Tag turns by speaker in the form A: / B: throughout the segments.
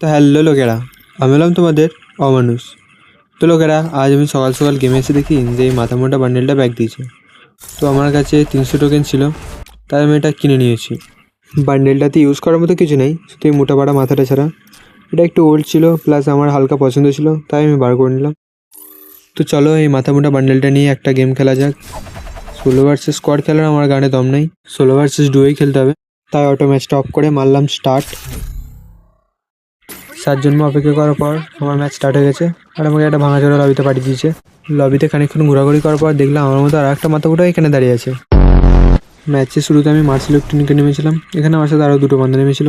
A: তো হ্যালো লোকেরা, আমি হলাম তোমাদের অমানুষ। তো লোকেরা, আজ আমি সকাল সকাল গেমে এসে দেখি যে এই মাথা মোটা বান্ডেলটা ব্যাক দিয়েছে। তো আমার কাছে 300 টোকেন ছিল, তাই আমি এটা কিনে নিয়েছি। বান্ডেলটাতে ইউজ করার মতো কিছু নেই, শুধু এই মোটা পাড়া মাথাটা ছাড়া। এটা একটু ওল্ড ছিল, প্লাস আমার হালকা পছন্দ ছিল, তাই আমি বার করে নিলাম। তো চলো এই মাথা মোটা বান্ডেলটা নিয়ে একটা গেম খেলা যাক। সোলো ভার্সেস স্কোয়াড খেলার আমার গানে দম নেই, সোলো ভার্সেস ডুয়োই খেলতে হবে। তাই অটো ম্যাচটা অফ করে মারলাম স্টার্ট। 7 জন্ম অপেক্ষা করার পর আমার ম্যাচ স্টার্ট হয়ে গেছে, আর আমাকে একটা ভাঙাচোরা লবিতে পাঠিয়ে দিয়েছে। লবিতে খানিকক্ষণ ঘোরাঘুরি করার পর দেখলাম আমার মতো আর একটা মাথামোটা এখানে দাঁড়িয়ে আছে। ম্যাচের শুরুতে আমি মার্স ইলেকট্রনিকে নেমেছিলাম, এখানে আমার সাথে আরও দুটো বান্ধা নেমেছিল।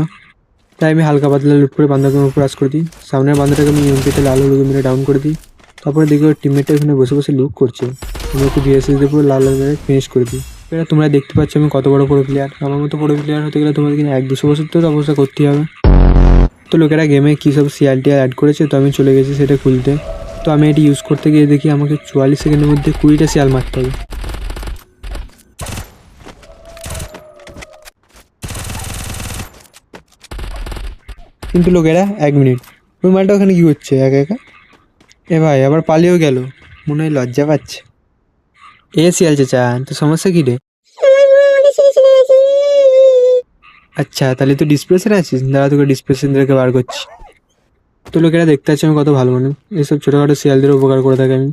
A: তাই আমি হালকা পাতলা লুট করে বান্ধাকে ক্রাশ করে দিই। সামনের বান্ধাটাকে আমি এমপিতে লাল হলুদ মেরে ডাউন করে দিই। তারপরে দেখি ওর টিমমেটটা এখানে বসে বসে লুক করছে, আমি একটু ভিএসএস দিয়ে পুরো লাল মেরে ফিনিশ করে দিই। এবার তোমরা দেখতে পাচ্ছ আমি কত বড় প্রো প্লেয়ার। আমার মতো প্রো প্লেয়ার হতে গেলে তোমাদের কিন্তু 1-200 বছর তো অবস্থা করতেই হবে। তো লোকেরা গেমে কী সব সিআরটিআর অ্যাড করেছে, তো আমি চলে গেছি সেটা খুলতে। তো আমি এটি ইউজ করতে গিয়ে দেখি আমাকে 44 সেকেন্ডের মধ্যে 20টা শিয়াল মারতে হবে। কিন্তু লোকেরা 1 মিনিট, ওই মালটা ওখানে কী হচ্ছে একা একা? এ ভাই আবার পালিয়েও গেল, মনে হয় লজ্জা পাচ্ছে। এ শিয়াল চেঁচা, তো সমস্যা কী রে? আচ্ছা তাহলে তুই ডিসপ্রেশনে আছিস, দাঁড়া তোকে ডিসপ্রেশন থেকে বার করছি। তো লোকেরা দেখতে পাচ্ছে আমি কত ভালো মানুষ, এইসব ছোটোখাটো শিয়ালদের উপকার করে থাকি আমি।